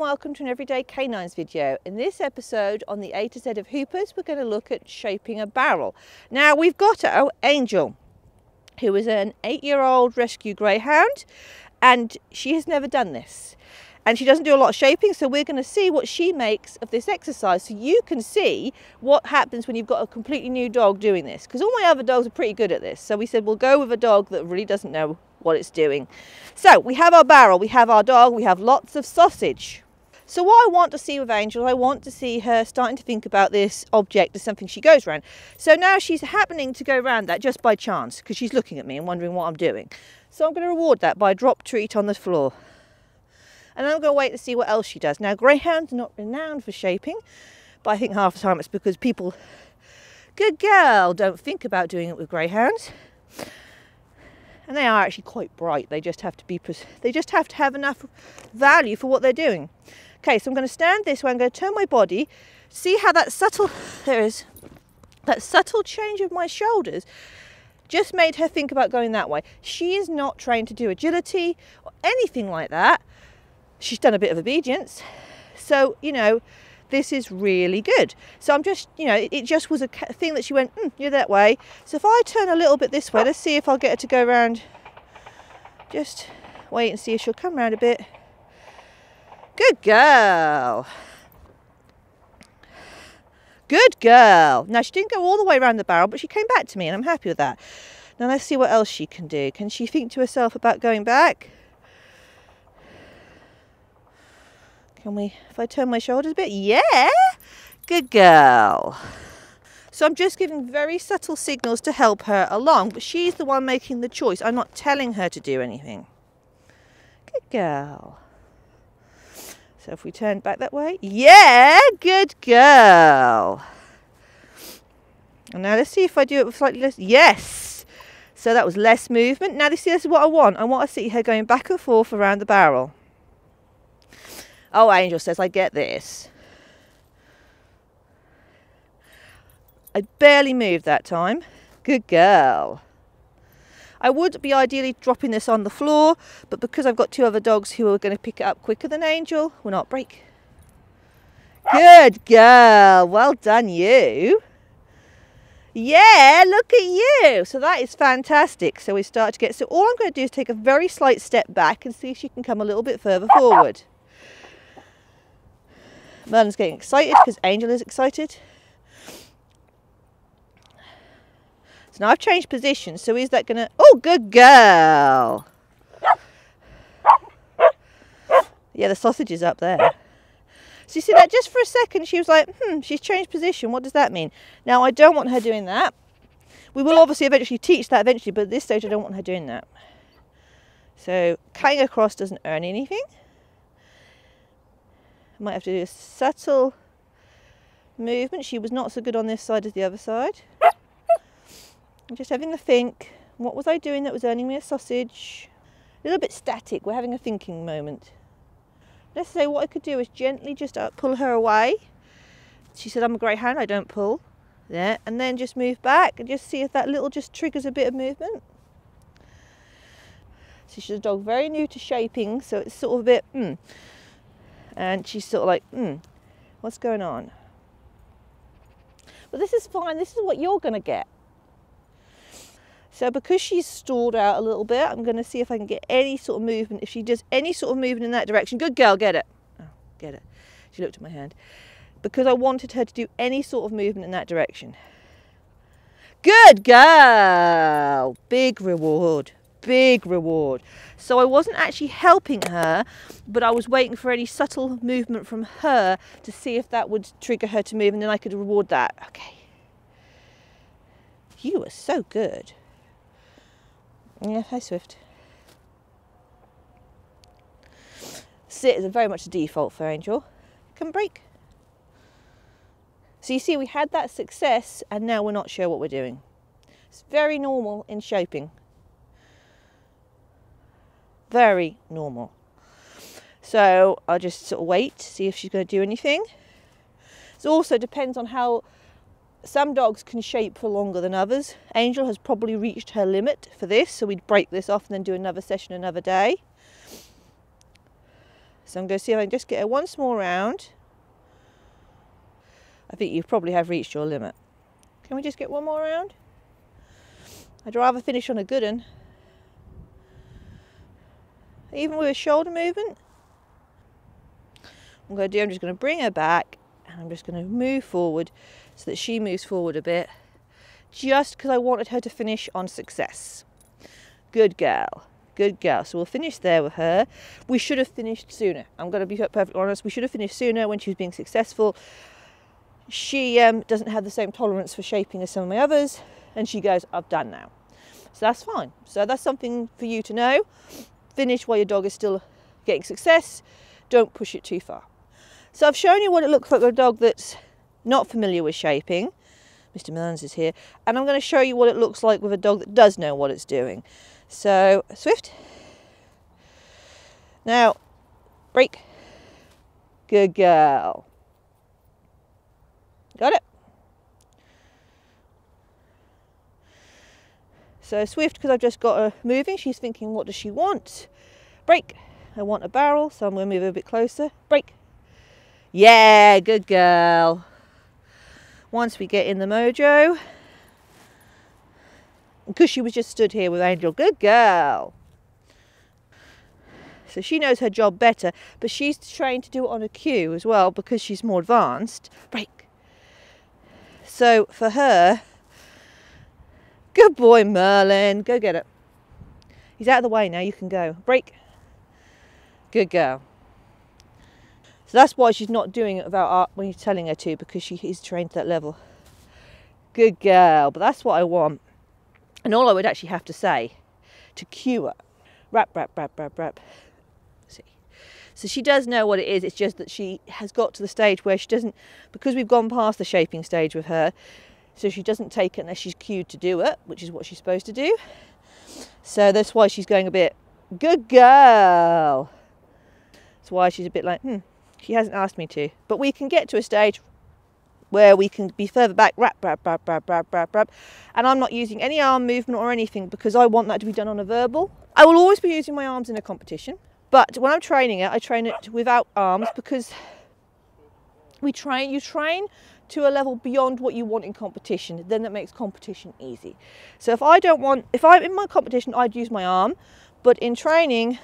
welcome to an Everyday Canines video. In this episode on the A to Z of Hoopers, we're going to look at shaping a barrel. Now we've got our Angel, who is an 8-year-old rescue greyhound, and she has never done this. And she doesn't do a lot of shaping, so we're going to see what she makes of this exercise so you can see what happens when you've got a completely new dog doing this. Because all my other dogs are pretty good at this. So we said we'll go with a dog that really doesn't know what it's doing. So we have our barrel, we have our dog, we have lots of sausage. So what I want to see with Angel, I want to see her starting to think about this object as something she goes around. So now she's happening to go around that just by chance because she's looking at me and wondering what I'm doing. So I'm going to reward that by a drop treat on the floor. And then I'm going to wait to see what else she does. Now greyhounds are not renowned for shaping, but I think half the time it's because people, good girl, don't think about doing it with greyhounds. And they are actually quite bright. They just have to have enough value for what they're doing. Okay, so I'm going to stand this way. I'm going to turn my body. See how that subtle change of my shoulders just made her think about going that way. She is not trained to do agility or anything like that. She's done a bit of obedience. So, you know, this is really good. So I'm just, you know, it just was a thing that she went, you're that way. So if I turn a little bit this way, let's see if I'll get her to go around. Just wait and see if she'll come around a bit. Good girl. Good girl. Now she didn't go all the way around the barrel, but she came back to me and I'm happy with that. Now let's see what else she can do. Can she think to herself about going back? Can we, if I turn my shoulders a bit? Yeah, good girl. So I'm just giving very subtle signals to help her along, but she's the one making the choice. I'm not telling her to do anything. Good girl. So if we turn back that way, yeah, good girl. And now let's see if I do it with slightly less, yes. So that was less movement. Now this is what I want. I want to see her going back and forth around the barrel. Oh, Angel says, I get this. I barely moved that time. Good girl. I would be ideally dropping this on the floor, but because I've got two other dogs who are going to pick it up quicker than Angel, we'll not break. Good girl. Well done, you. Yeah, look at you. So that is fantastic. So we start to get, so all I'm going to do is take a very slight step back and see if she can come a little bit further forward. Merlin's getting excited because Angel is excited. So now I've changed position. So is that going to... Oh, good girl. Yeah, the sausage is up there. So you see that just for a second she was like, she's changed position. What does that mean? Now I don't want her doing that. We will obviously eventually teach that eventually, but at this stage I don't want her doing that. So cutting across doesn't earn anything. I might have to do a subtle movement. She was not so good on this side as the other side. I'm just having a think. What was I doing that was earning me a sausage? A little bit static. We're having a thinking moment. Let's say what I could do is gently just pull her away. She said, I'm a greyhound, I don't pull. There. And then just move back and just see if that little just triggers a bit of movement. So she's a dog very new to shaping, so it's sort of a bit, And she's sort of like, what's going on? But this is fine. This is what you're going to get. So because she's stalled out a little bit, I'm going to see if I can get any sort of movement. If she does any sort of movement in that direction, good girl, get it. Oh, get it. She looked at my hand. Because I wanted her to do any sort of movement in that direction. Good girl. Big reward. Big reward. So I wasn't actually helping her, but I was waiting for any subtle movement from her to see if that would trigger her to move, and then I could reward that. Okay. You are so good. Yeah, hi Swift. Sit is very much a default for Angel. Come break. So you see we had that success and now we're not sure what we're doing. It's very normal in shaping. Very normal. So I'll just sort of wait, see if she's going to do anything. It also depends on how some dogs can shape for longer than others. Angel has probably reached her limit for this, so we'd break this off and then do another session another day. So I'm going to see if I can just get her one small round. I think you probably have reached your limit. Can we just get one more round? I'd rather finish on a good one. Even with a shoulder movement. What I'm going to do, I'm just going to bring her back and I'm just going to move forward so that she moves forward a bit. Just because I wanted her to finish on success. Good girl. Good girl. So we'll finish there with her. We should have finished sooner. I'm going to be perfectly honest. We should have finished sooner when she was being successful. She doesn't have the same tolerance for shaping as some of my others. And she goes, I've done now. So that's fine. So that's something for you to know. Finish while your dog is still getting success. Don't push it too far. So I've shown you what it looks like with a dog that's not familiar with shaping. Mr. Milans is here. And I'm going to show you what it looks like with a dog that does know what it's doing. So, Swift. Now, break. Good girl. Got it? So Swift, because I've just got her moving, she's thinking, what does she want? Break. I want a barrel, so I'm going to move her a bit closer. Break. Yeah, good girl. Once we get in the mojo, because she was just stood here with Angel, good girl. So she knows her job better, but she's trained to do it on a cue as well because she's more advanced. Break. So for her, good boy Merlin, go get it. He's out of the way now, you can go. Break. Good girl. So that's why she's not doing it without art when you're telling her to, because she is trained to that level. Good girl, but that's what I want. And all I would actually have to say to cue her, rap, rap, rap, rap, rap. See. So she does know what it is, it's just that she has got to the stage where she doesn't, because we've gone past the shaping stage with her, so she doesn't take it unless she's cued to do it, which is what she's supposed to do. So that's why she's going a bit, good girl. That's why she's a bit like, she hasn't asked me to. But we can get to a stage where we can be further back, rap, rap, rap, rap, rap, rap, rap. And I'm not using any arm movement or anything because I want that to be done on a verbal. I will always be using my arms in a competition. But when I'm training it, I train it without arms because you train to a level beyond what you want in competition. Then that makes competition easy. So if I'm in my competition, I'd use my arm. But in training,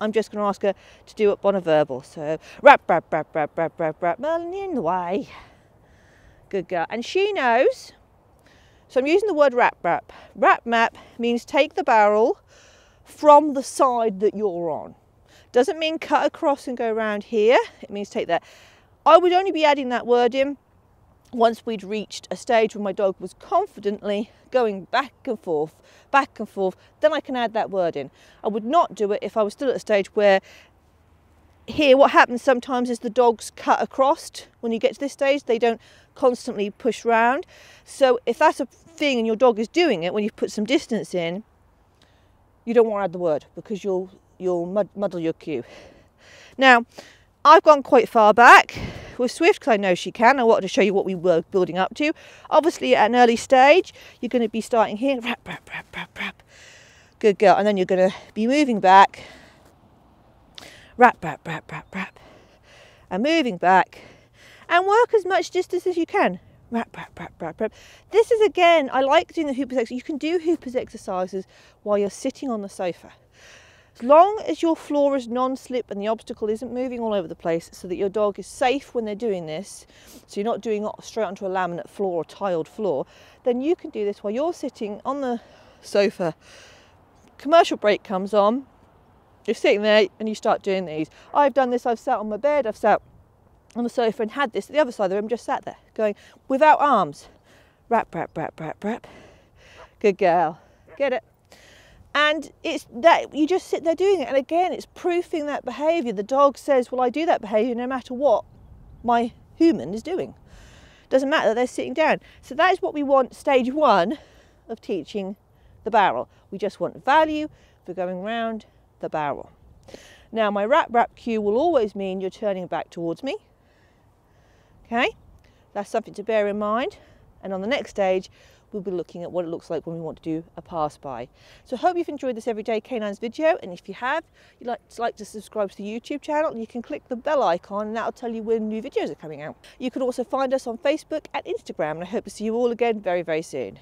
I'm just going to ask her to do it on a verbal. So rap, rap, rap, rap, rap, rap, rap, Merlin, you're in the way. Good girl. And she knows. So I'm using the word rap, rap. Rap map means take the barrel from the side that you're on. Doesn't mean cut across and go around here. It means take that. I would only be adding that word in once we'd reached a stage where my dog was confidently going back and forth, then I can add that word in. I would not do it if I was still at a stage where here what happens sometimes is the dogs cut across. When you get to this stage, they don't constantly push round. So if that's a thing and your dog is doing it, when you've put some distance in, you don't want to add the word because you'll muddle your cue. Now, I've gone quite far back with Swift because I know she can. I wanted to show you what we were building up to. Obviously at an early stage, you're going to be starting here, rap, rap, rap, rap, rap. Good girl. And then you're going to be moving back, rap, rap, rap, rap, rap, and moving back, and work as much distance as you can. Rap, rap, rap, rap, rap. This is, again, I like doing the Hoopers exercises. You can do Hoopers exercises while you're sitting on the sofa. As long as your floor is non-slip and the obstacle isn't moving all over the place so that your dog is safe when they're doing this, so you're not doing it straight onto a laminate floor or tiled floor, then you can do this while you're sitting on the sofa. Commercial break comes on, you're sitting there and you start doing these. I've done this, I've sat on my bed, I've sat on the sofa and had this at the other side of the room, just sat there, going without arms. Rap, rap, rap, rap, rap. Good girl. Get it? And it's that you just sit there doing it. And again, it's proofing that behaviour. The dog says, well, I do that behaviour no matter what my human is doing. Doesn't matter that they're sitting down. So that is what we want stage one of teaching the barrel. We just want value for going round the barrel. Now, my rap, rap cue will always mean you're turning back towards me. Okay, that's something to bear in mind. And on the next stage, we'll be looking at what it looks like when we want to do a pass-by. So I hope you've enjoyed this Everyday Canines video, and if you have, you'd like to subscribe to the YouTube channel, and you can click the bell icon and that'll tell you when new videos are coming out. You can also find us on Facebook and Instagram, and I hope to see you all again very, very soon.